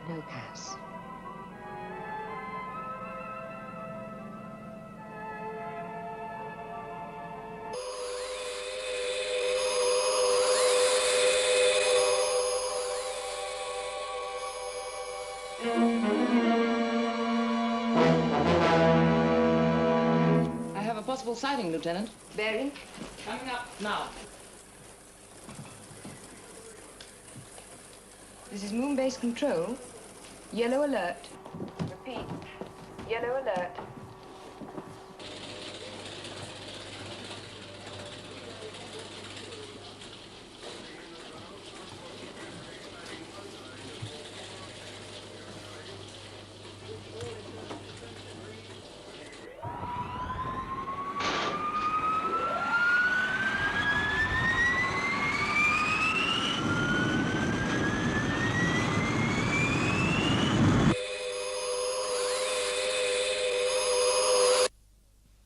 No pass. I have a possible sighting, Lieutenant. Bearing? Coming up now. This is Moon Base Control. Yellow alert. Repeat. Yellow alert.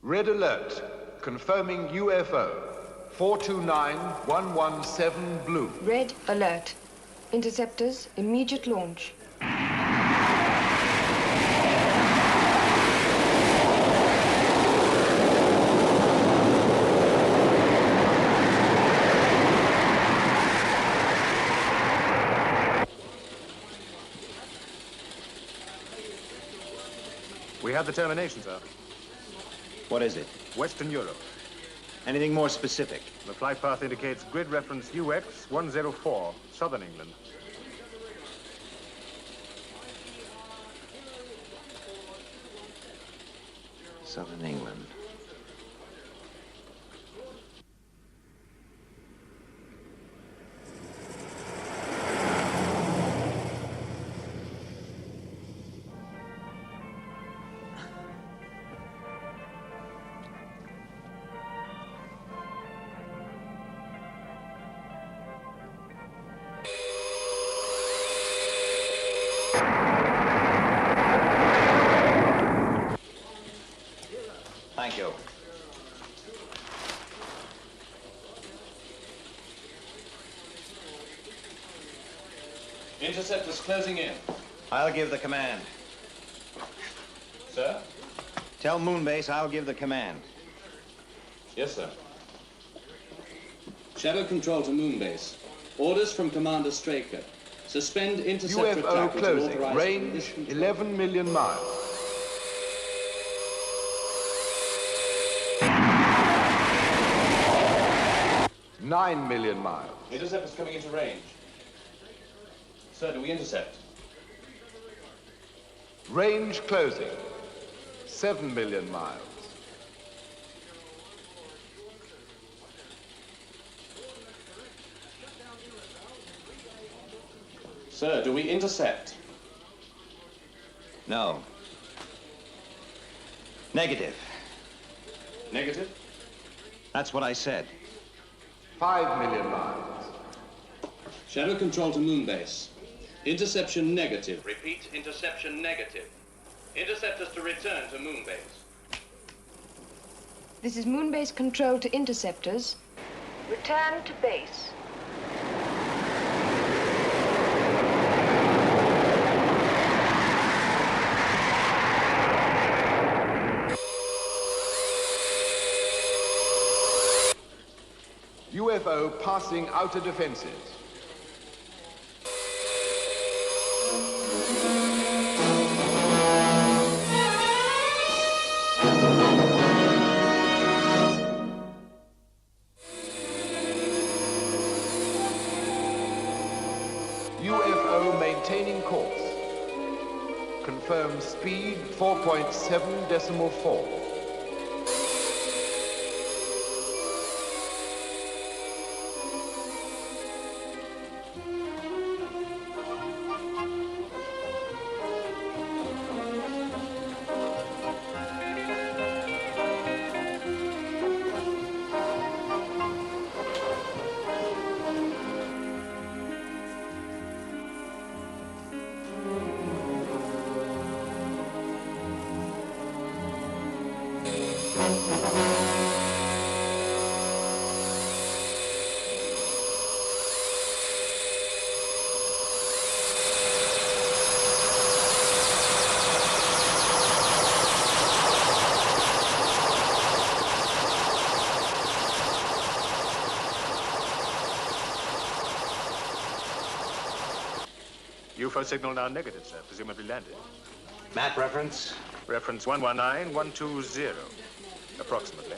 Red alert, confirming UFO, 429117 blue. Red alert. Interceptors, immediate launch. We have the termination, sir. What is it? Western Europe. Anything more specific? The flight path indicates grid reference UX 104, Southern England. Southern England. Thank you. Interceptors closing in. I'll give the command. Sir? Tell Moonbase I'll give the command. Yes, sir. Shadow control to Moonbase. Orders from Commander Straker. Suspend interceptor UFO attack until closing, authorized range 11 million miles. $9 million miles. Interceptors coming into range. Sir, do we intercept? Range closing, 7 million miles. Sir, do we intercept? No. Negative. Negative? That's what I said. 5 million miles. Shadow control to Moonbase. Interception negative. Repeat, interception negative. Interceptors to return to Moonbase. This is Moon Base Control to interceptors. Return to base. UFO passing outer defenses. UFO maintaining course. Confirm speed 4.7.4. UFO signal now negative, sir. Presumably landed. Map reference? Reference 119120, approximately.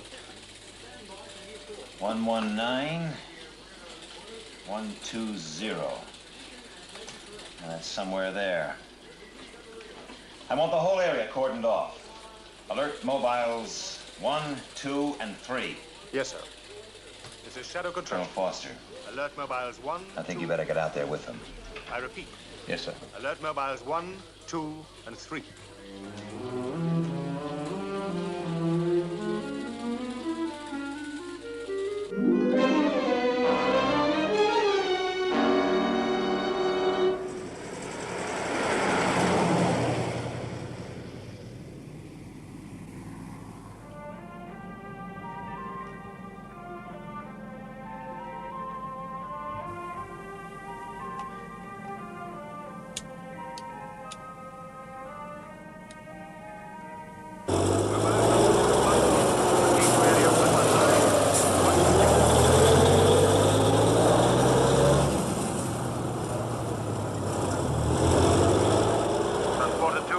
119120. And that's somewhere there. I want the whole area cordoned off. Alert mobiles 1, 2, and 3. Yes, sir. This is Shadow Control. Colonel Foster. Alert mobiles 1, I think 2, you better get out there with them. I repeat. Yes, sir. Alert mobiles 1, 2, and 3. Transporter 2,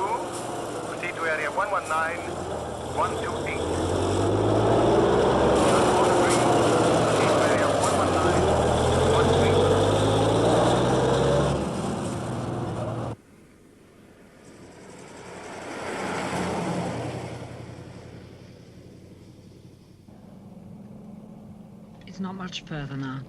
proceed to area 119128. Transporter 3, proceed to area 11913. It's not much further now.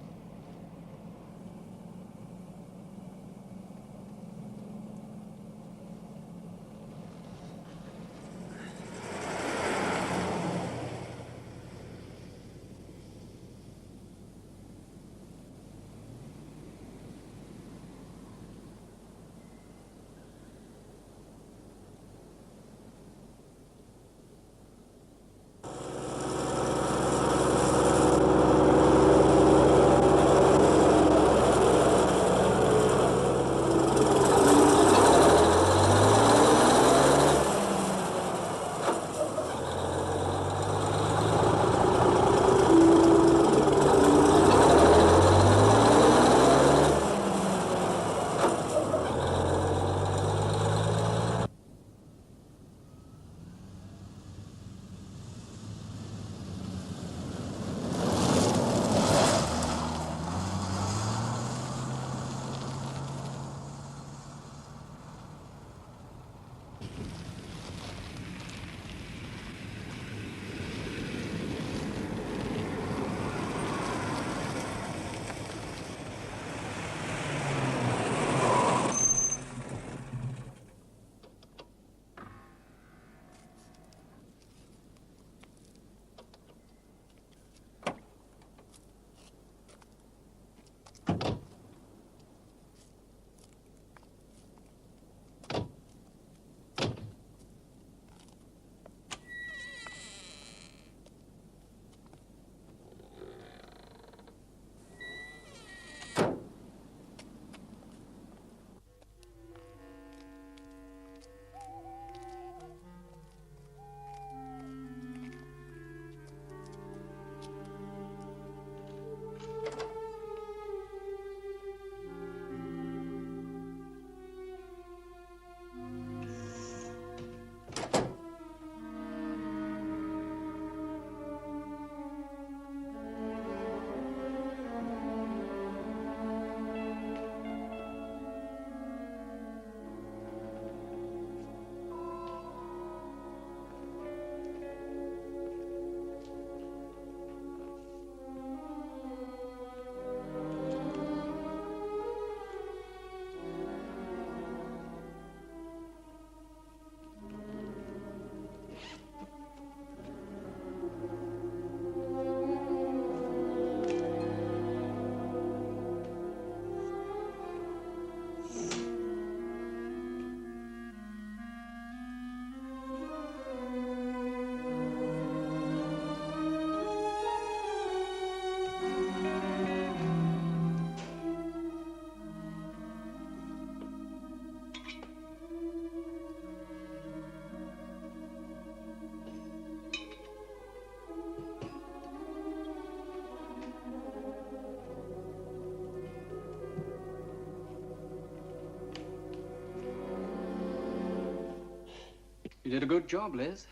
You did a good job, Liz.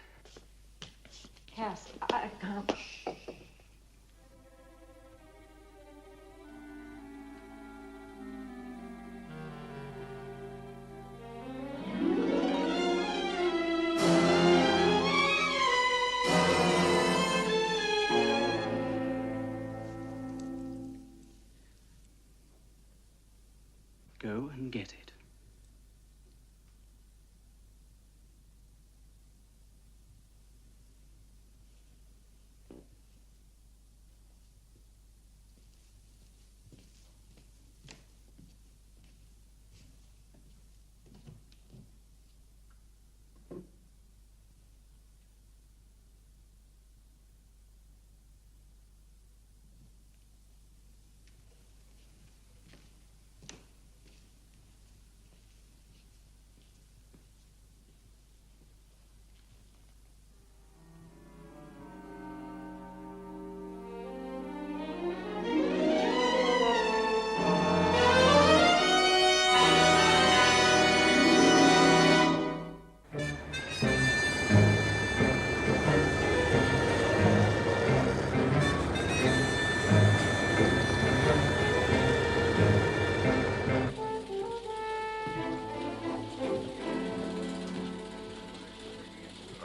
Cass, I can't. Go and get it.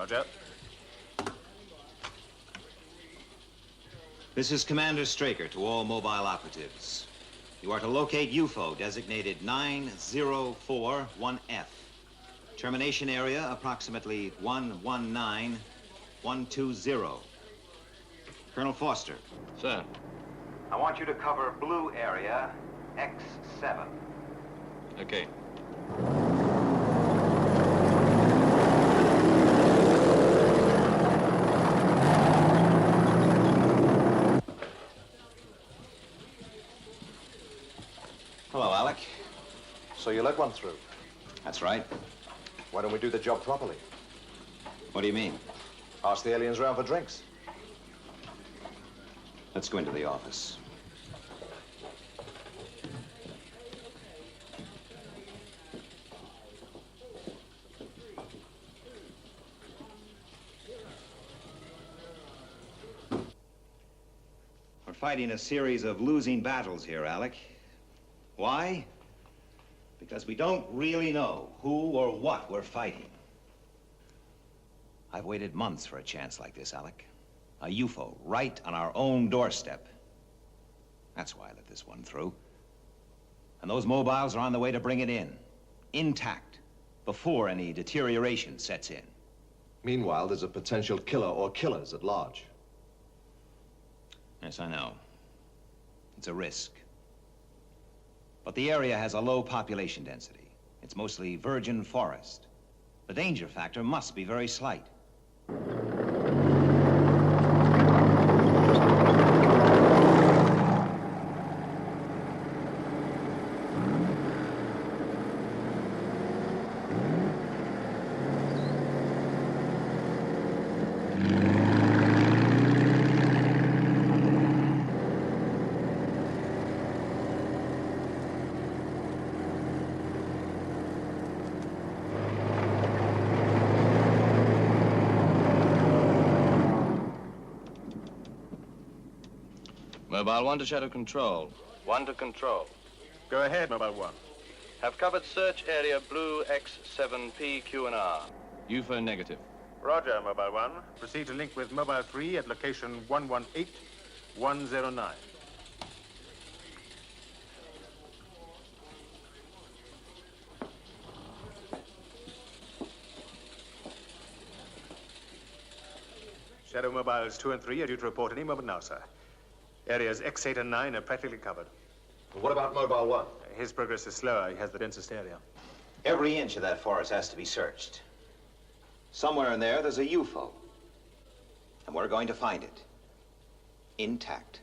Roger. This is Commander Straker to all mobile operatives. You are to locate UFO designated 9041F. Termination area approximately 119120. Colonel Foster. Sir. I want you to cover blue area X7. Okay. Hello, Alec. So you let one through. That's right. Why don't we do the job properly? What do you mean? Ask the aliens around for drinks. Let's go into the office. We're fighting a series of losing battles here, Alec. Why? Because we don't really know who or what we're fighting. I've waited months for a chance like this, Alec. A UFO right on our own doorstep. That's why I let this one through. And those mobiles are on the way to bring it in, intact, before any deterioration sets in. Meanwhile, there's a potential killer or killers at large. Yes, I know. It's a risk. But the area has a low population density. It's mostly virgin forest. The danger factor must be very slight. Mobile 1 to Shadow Control. 1 to Control. Go ahead, Mobile 1. Have covered search area blue X7P Q and R. UFO negative. Roger, Mobile 1. Proceed to link with Mobile 3 at location 118109. Shadow Mobiles 2 and 3 are due to report any moment now, sir. Areas X8 and 9 are practically covered. And what about Mobile 1? His progress is slower. He has the densest area. Every inch of that forest has to be searched. Somewhere in there, there's a UFO. And we're going to find it. Intact.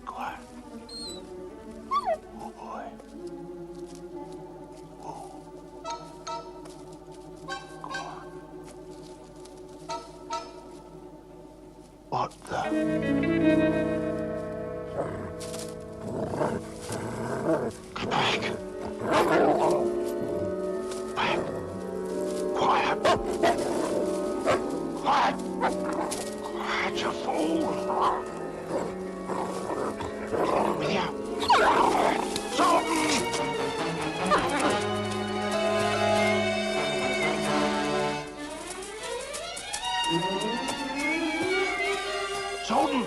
Quiet. Oh, boy. Go on. What the? Get back. Back. Quiet. Quiet. Quiet, you fool. Will you? Sultan! Sultan! Sultan.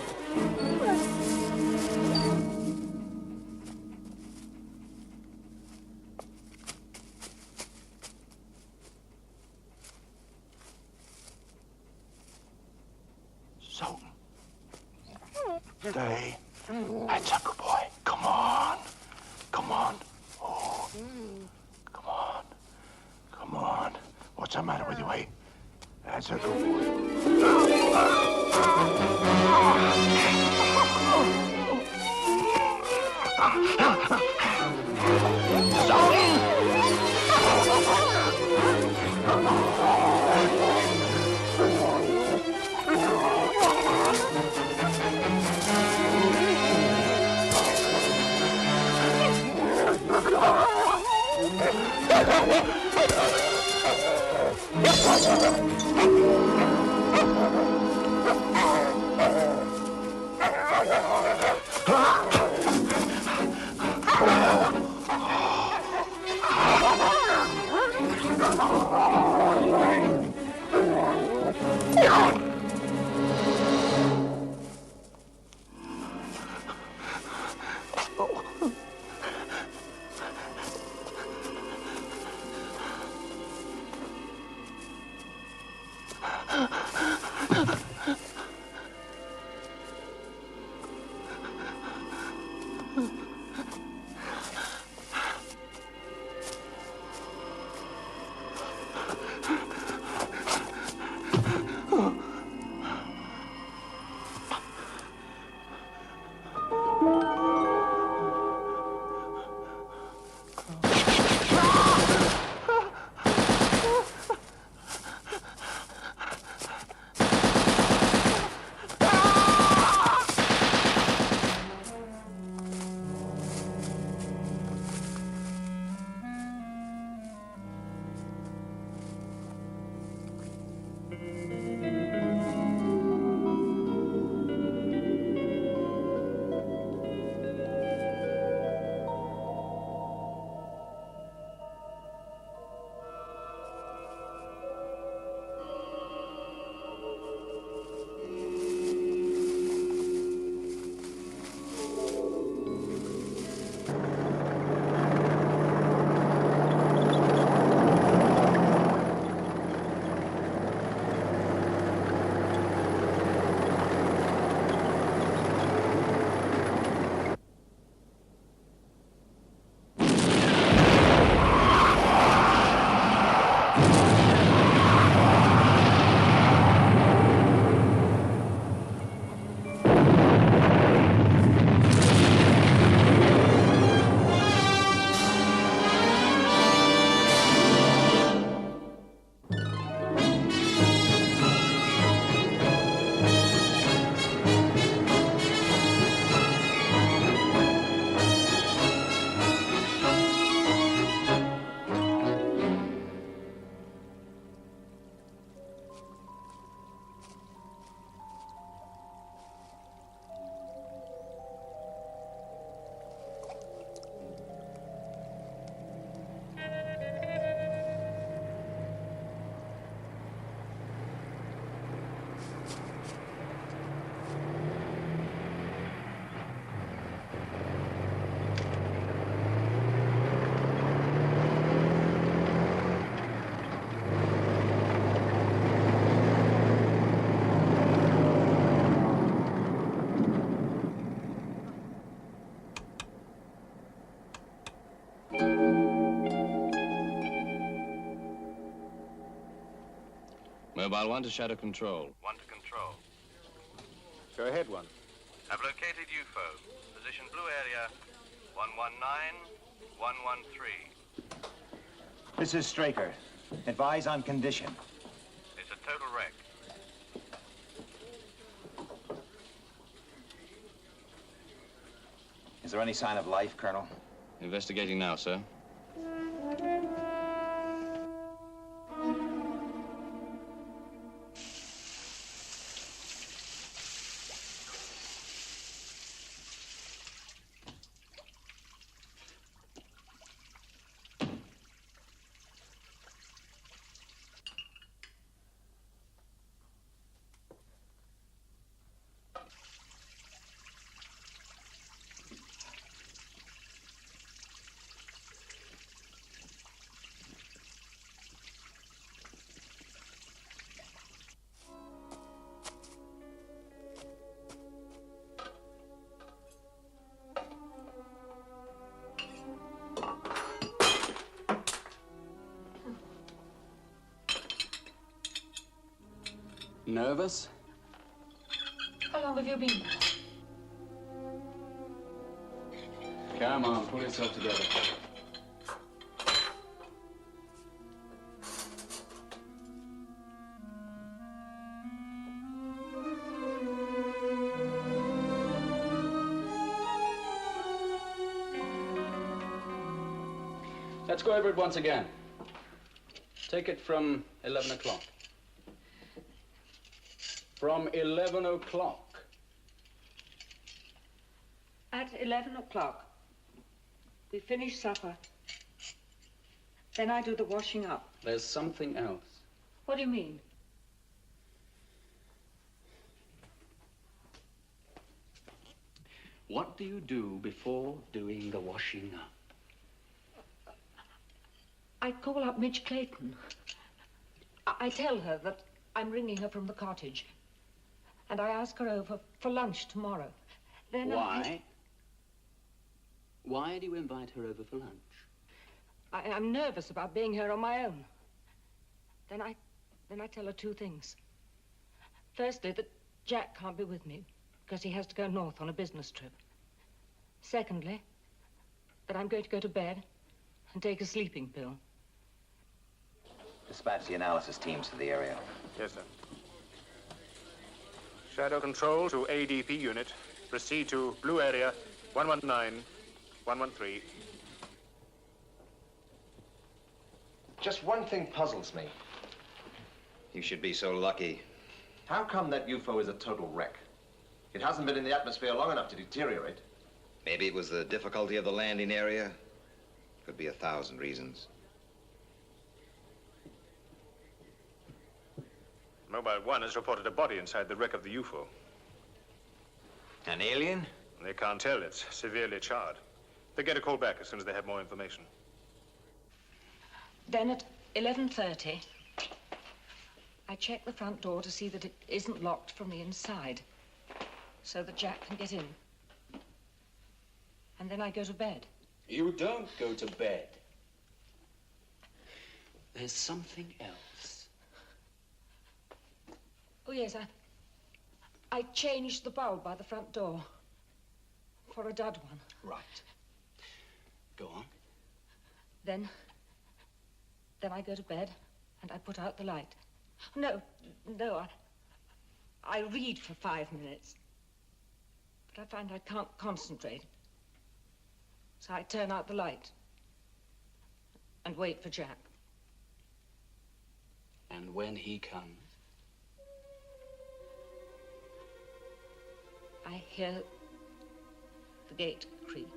Stay. That's a good boy. Come on. Come on. Oh. Come on. Come on. What's the matter with you, eh? That's a good boy. Mobile 1 to Shadow Control. 1 to Control. Go ahead, 1. Have located UFO. Position blue area 119113. This is Straker. Advise on condition. It's a total wreck. Is there any sign of life, Colonel? Investigating now, sir. Nervous? How long have you been? Come on, pull yourself together. Let's go over it once again. Take it from 11 o'clock. From 11 o'clock. At 11 o'clock, we finish supper. Then I do the washing up. There's something else. What do you mean? What do you do before doing the washing up? I call up Midge Clayton. I tell her that I'm ringing her from the cottage. And I ask her over for lunch tomorrow. Then Why? Why do you invite her over for lunch? I'm nervous about being here on my own. Then I tell her two things. Firstly, that Jack can't be with me because he has to go north on a business trip. Secondly, that I'm going to go to bed and take a sleeping pill. Dispatch the analysis teams to the area. Yes, sir. Shadow control to ADP unit. Proceed to blue area 119, 113. Just one thing puzzles me. You should be so lucky. How come that UFO is a total wreck? It hasn't been in the atmosphere long enough to deteriorate. Maybe it was the difficulty of the landing area. Could be 1,000 reasons. Mobile 1 has reported a body inside the wreck of the UFO. An alien? They can't tell. It's severely charred. They'll get a call back as soon as they have more information. Then at 11:30, I check the front door to see that it isn't locked from the inside, so that Jack can get in. And then I go to bed. You don't go to bed. There's something else. Oh, yes, I changed the bulb by the front door for a dud one. Right. Go on. Then I go to bed and I put out the light. No, I read for 5 minutes. But I find I can't concentrate. So I turn out the light and wait for Jack. And when he comes? I hear the gate creak.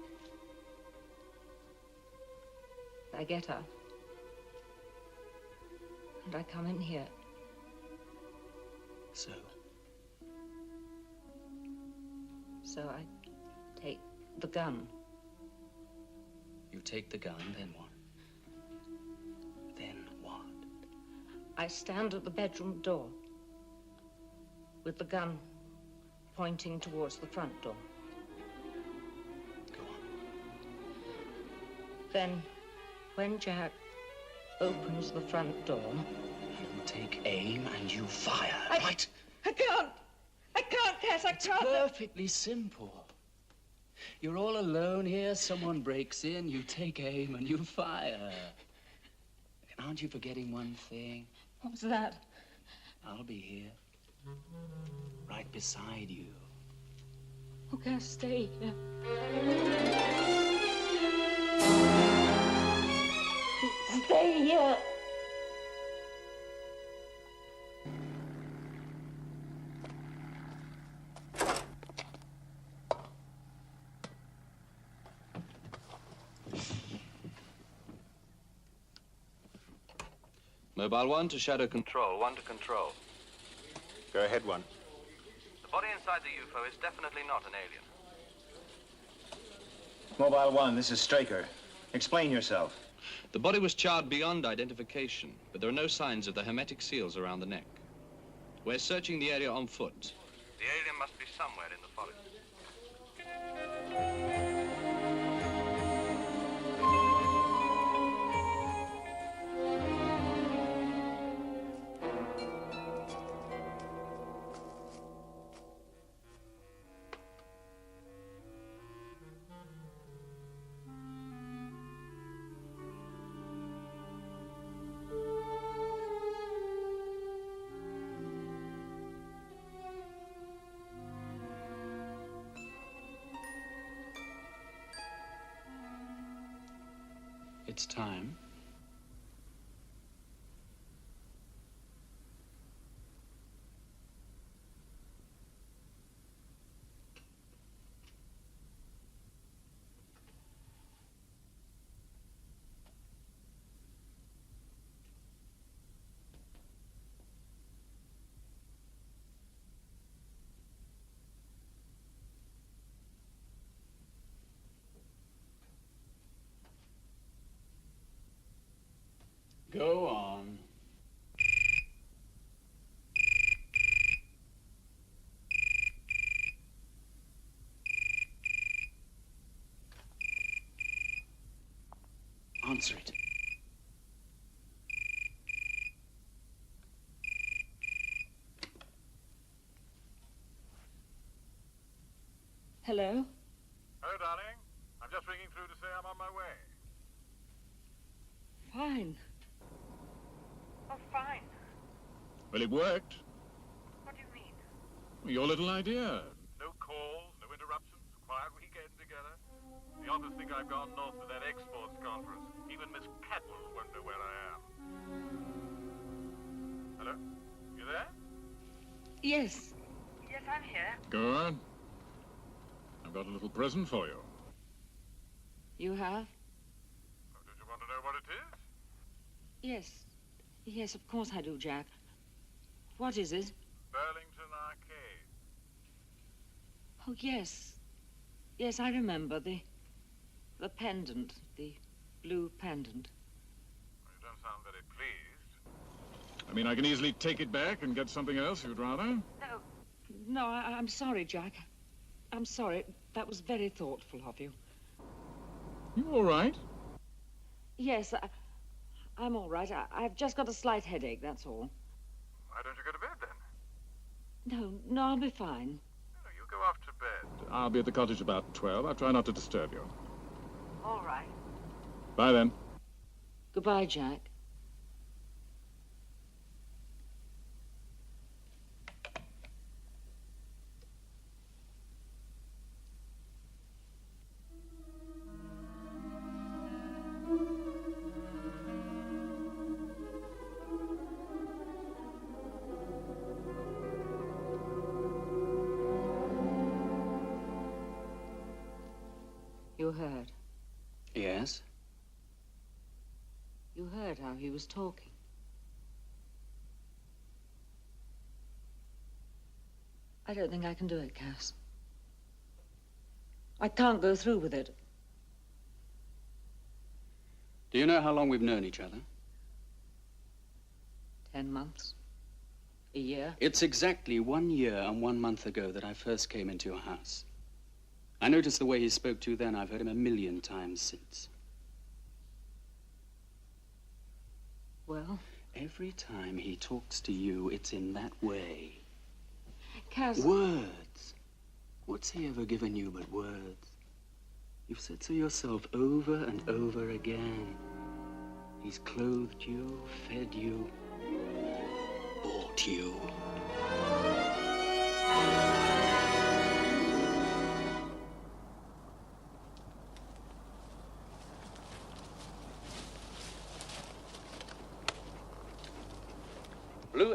I get up. And I come in here. So I take the gun. you take the gun, then what? Then what? I stand at the bedroom door with the gun pointing towards the front door. Go on. Then, when Jack opens the front door... You take aim and you fire, right? I can't, Cass, I can't. Perfectly simple. You're all alone here, someone breaks in, you take aim and you fire. And aren't you forgetting one thing? What's that? I'll be here. Right beside you. Oh, Cass, stay here. Stay here. Mobile 1 to Shadow Control. 1 to Control. Go ahead, 1. The body inside the UFO is definitely not an alien. Mobile 1, this is Straker. Explain yourself. The body was charred beyond identification, but there are no signs of the hermetic seals around the neck. We're searching the area on foot. The alien must be somewhere in the forest. It's time. Go on. Answer it. Hello? Hello, darling. I'm just ringing through to say I'm on my way. Fine. Oh, fine. Well, it worked. What do you mean? Your little idea. No calls, no interruptions, quiet weekend together. The others think I've gone north to that exports conference. Even Miss Cadwell won't know where I am. Hello? You there? Yes. Yes, I'm here. Go on. I've got a little present for you. You have? Oh, don't you want to know what it is? Yes. Yes, of course I do, Jack. What is it? Burlington Arcade. Oh, yes. Yes, I remember. The pendant. The blue pendant. Well, you don't sound very pleased. I mean, I can easily take it back and get something else if you'd rather. No, I'm sorry, Jack. I'm sorry. That was very thoughtful of you. You all right? Yes, I'm all right. I've just got a slight headache, that's all. Why don't you go to bed, then? No, I'll be fine. No, you go off to bed. I'll be at the cottage about 12. I'll try not to disturb you. All right. Bye, then. Goodbye, Jack. You heard? Yes? You heard how he was talking. I don't think I can do it, Cass. I can't go through with it. Do you know how long we've known each other? 10 months? A year? It's exactly 1 year and 1 month ago that I first came into your house. I noticed the way he spoke to you then. I've heard him 1,000,000 times since. Well? Every time he talks to you, it's in that way. Cass... Words. What's he ever given you but words? You've said so yourself over and over again. He's clothed you, fed you, bought you.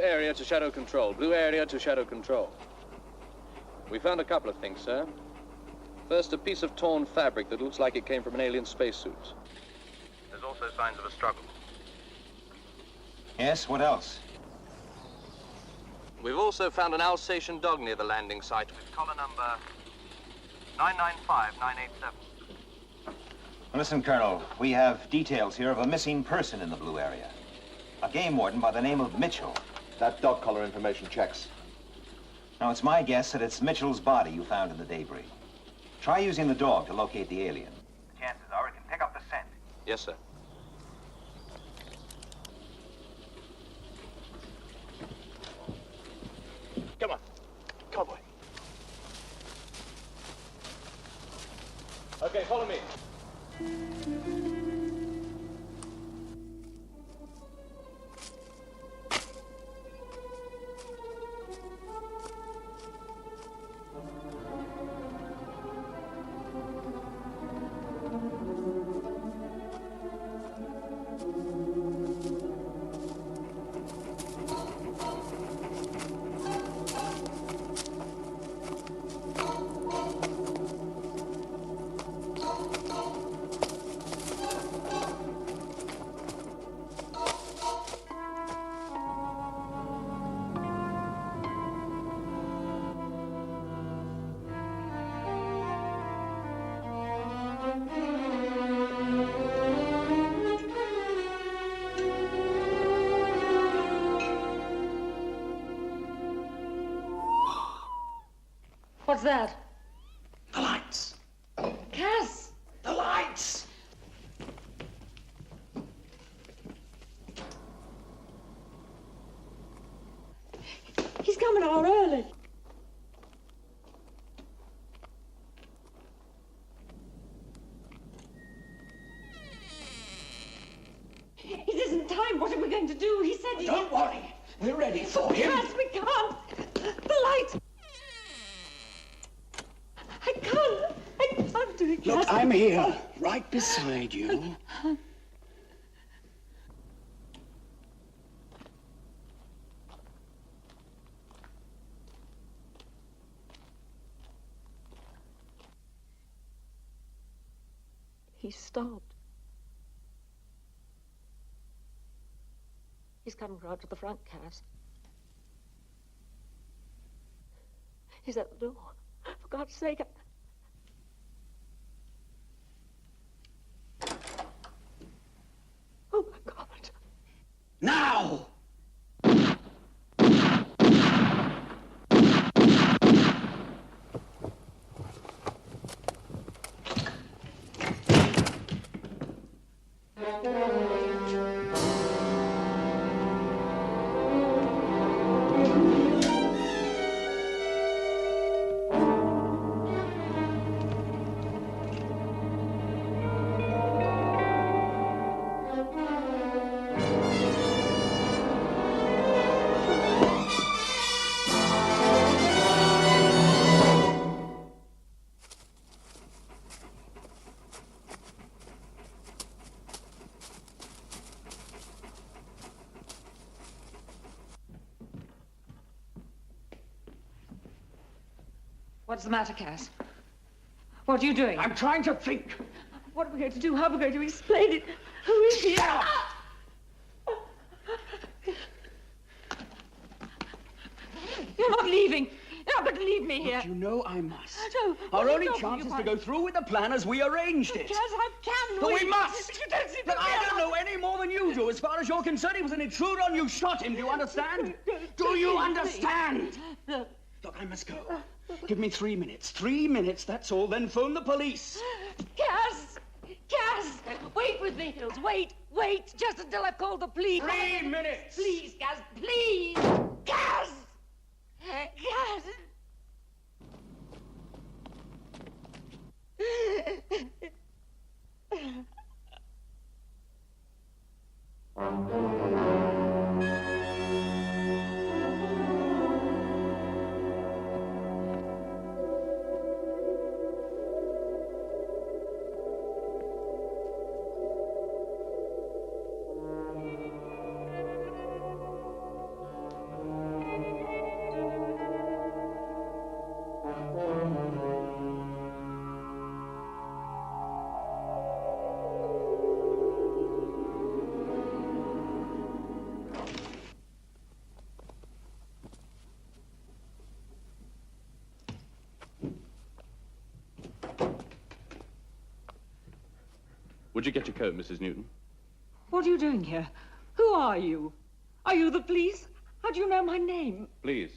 Blue area to Shadow Control. Blue area to Shadow Control. We found a couple of things, sir. First, a piece of torn fabric that looks like it came from an alien spacesuit. There's also signs of a struggle. Yes, what else? We've also found an Alsatian dog near the landing site with collar number 995987. Listen, Colonel, we have details here of a missing person in the blue area. A game warden by the name of Mitchell. That dog collar information checks. Now, it's my guess that it's Mitchell's body you found in the debris. Try using the dog to locate the alien. Chances are it can pick up the scent. Yes, sir. Come on. Come on, boy. Okay, follow me. What's that? The lights. Cass! The lights. He's coming out early. It isn't time. What are we going to do? He said... Don't worry. We're ready for him. Cass, we can't. The light. I can't do it, Cass. Look, I'm here, right beside you. He stopped. He's coming right to the front, Cass. He's at the door. For God's sake, Oh, my God. Now! What's the matter, Cass? What are you doing? I'm trying to think. What are we going to do? How are we going to explain it? Who is he? You're not leaving. You're not going to leave me here. Look, you know I must. No. Our only chance is to go through with the plan as we arranged it. Cass, I can But wait. we must! You don't seem to But I don't know any more than you do. As far as you're concerned, he was an intruder and you shot him. Do you understand? Do you understand? No. Look, I must go. Give me 3 minutes. 3 minutes, that's all. Then phone the police. Cass! Cass! Wait with me, Hills. Wait. Just until I've called the police. 3 minutes! Please, Cass. Please! Cass! Cass! Would you get your coat, Mrs. Newton? What are you doing here? Who are you? Are you the police? How do you know my name? Please.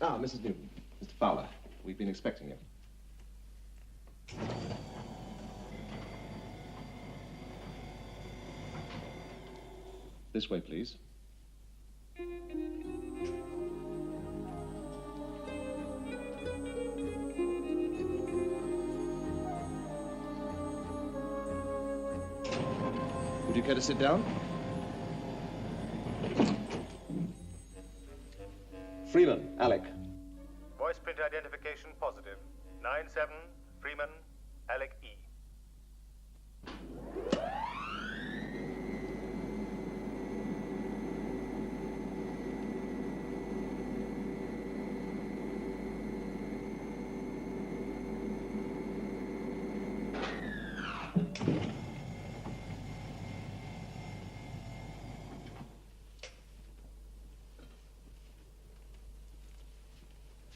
Ah, Mrs. Newton. Mr. Fowler. We've been expecting you. This way, please. Would you care to sit down? Freeman, Alec. Voice print identification positive. 9-7, Freeman, Alec E.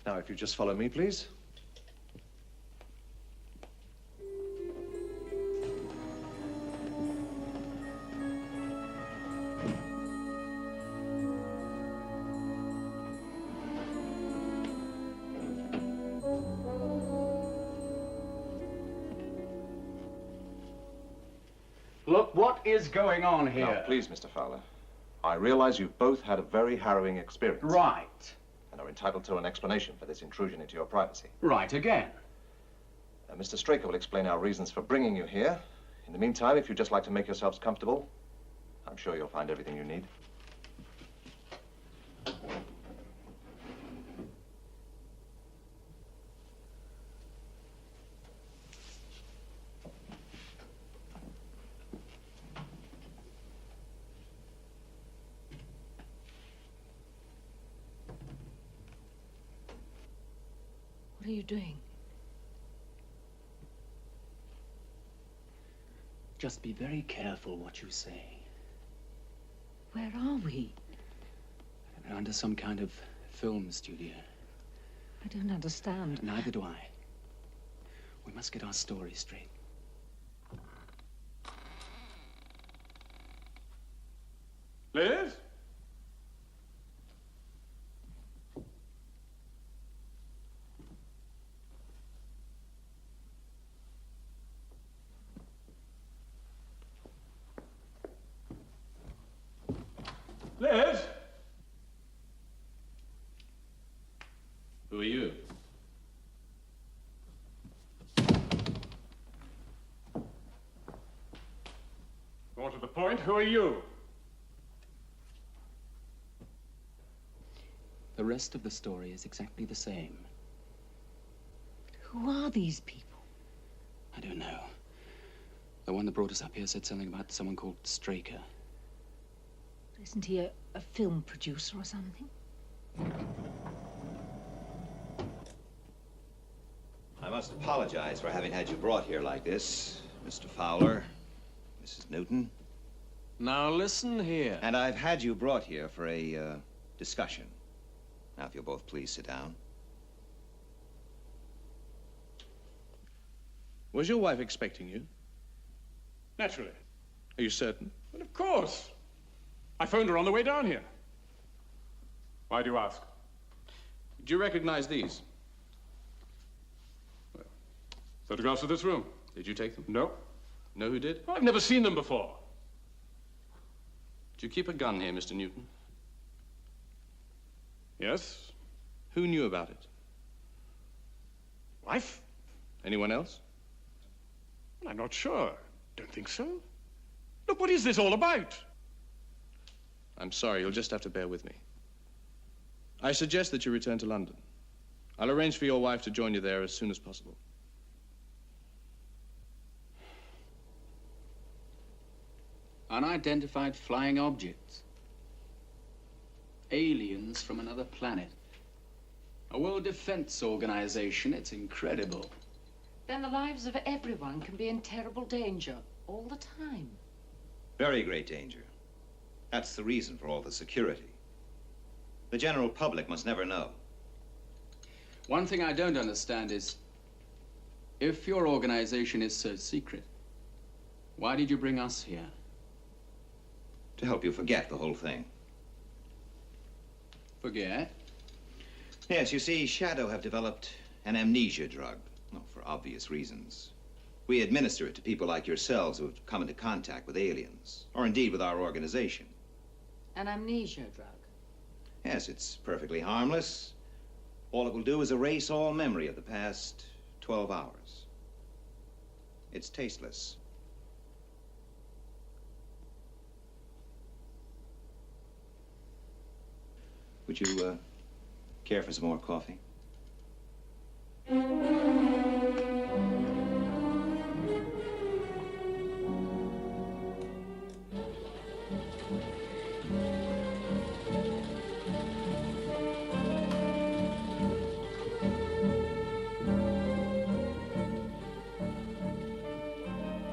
Now, if you just follow me, please. Look, what is going on here? Now, please, Mr. Fowler. I realize you've both had a very harrowing experience. Right. And are entitled to an explanation for this intrusion into your privacy. Right again. Mr. Straker will explain our reasons for bringing you here. In the meantime, if you'd just like to make yourselves comfortable, I'm sure you'll find everything you need. What are you doing? Just be very careful what you say. Where are we? We're under some kind of film studio. I don't understand. Neither do I. We must get our story straight. Liz? Liz? Who are you? who are you? The rest of the story is exactly the same. Who are these people? I don't know. The one that brought us up here said something about someone called Straker. Isn't he a film producer or something? I must apologize for having had you brought here like this, Mr. Fowler, Mrs. Newton. Now listen here. And I've had you brought here for a discussion. Now, if you'll both please sit down. Was your wife expecting you? Naturally. Are you certain? Well, of course. I phoned her on the way down here. Why do you ask? Do you recognize these? Photographs of this room. Did you take them? No. Know who did? I've never seen them before. Do you keep a gun here, Mr. Newton? Yes. Who knew about it? Wife? Anyone else? Well, I'm not sure. Don't think so. Look, what is this all about? I'm sorry, you'll just have to bear with me. I suggest that you return to London. I'll arrange for your wife to join you there as soon as possible. Unidentified flying objects. Aliens from another planet. A World Defense Organization. It's incredible. Then the lives of everyone can be in terrible danger all the time. Very great danger. That's the reason for all the security. The general public must never know. One thing I don't understand is, if your organization is so secret, why did you bring us here? To help you forget the whole thing. Forget? Yes, you see, SHADO have developed an amnesia drug. Well, for obvious reasons. We administer it to people like yourselves who have come into contact with aliens, or indeed with our organization. An amnesia drug? Yes, it's perfectly harmless. All it will do is erase all memory of the past 12 hours. It's tasteless. Would you, care for some more coffee?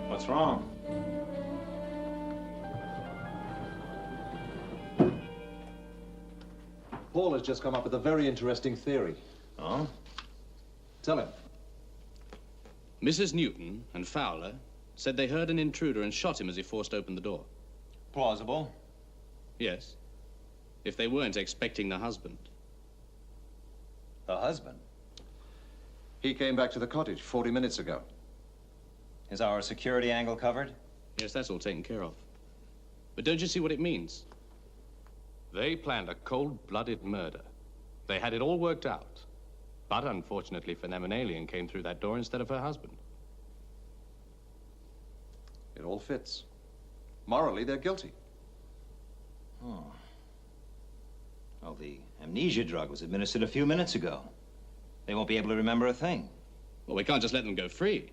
What's wrong? Paul has just come up with a very interesting theory. Oh? Tell him. Mrs. Newton and Fowler said they heard an intruder and shot him as he forced open the door. Plausible. Yes. If they weren't expecting the husband. The husband? He came back to the cottage 40 minutes ago. Is our security angle covered? Yes, that's all taken care of. But don't you see what it means? They planned a cold-blooded murder. They had it all worked out. But unfortunately for them, an alien came through that door instead of her husband. It all fits. Morally, they're guilty. Oh. Well, the amnesia drug was administered a few minutes ago. They won't be able to remember a thing. Well, we can't just let them go free.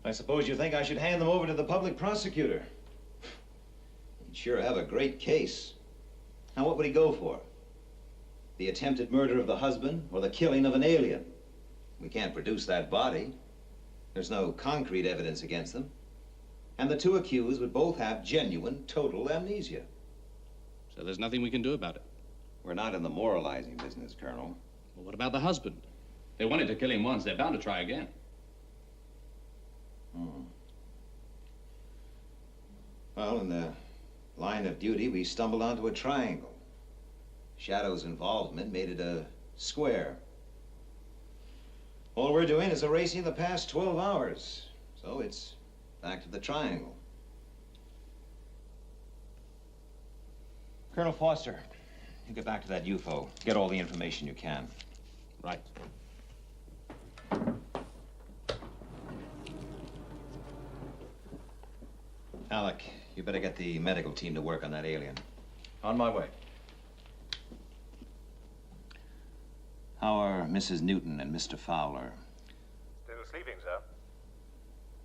I suppose you think I should hand them over to the public prosecutor. He'd sure have a great case. Now, what would he go for? The attempted murder of the husband or the killing of an alien? We can't produce that body. There's no concrete evidence against them. And the two accused would both have genuine, total amnesia. So there's nothing we can do about it. We're not in the moralizing business, Colonel. Well, what about the husband? They wanted to kill him once. They're bound to try again. Well, in the line of duty, we stumbled onto a triangle. SHADO's involvement made it a square. All we're doing is erasing the past 12 hours. So it's back to the triangle. Colonel Foster, you get back to that UFO. Get all the information you can. Right. Alec, you better get the medical team to work on that alien. On my way. How are Mrs. Newton and Mr. Fowler? Still sleeping, sir.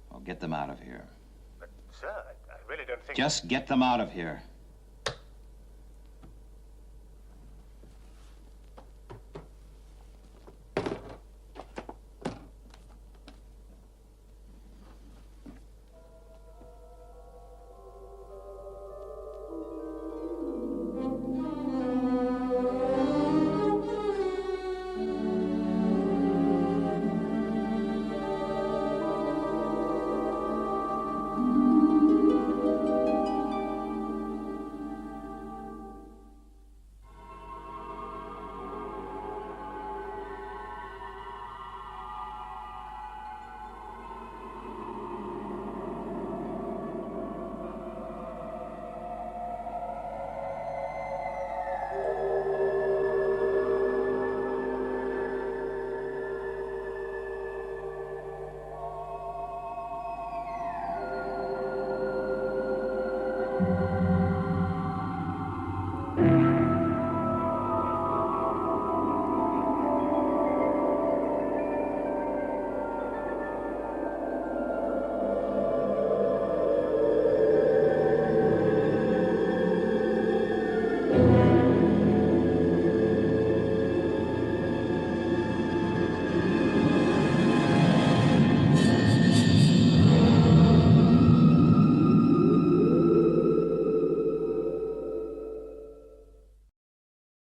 Well, get them out of here. But, sir, I really don't think... Just get them out of here.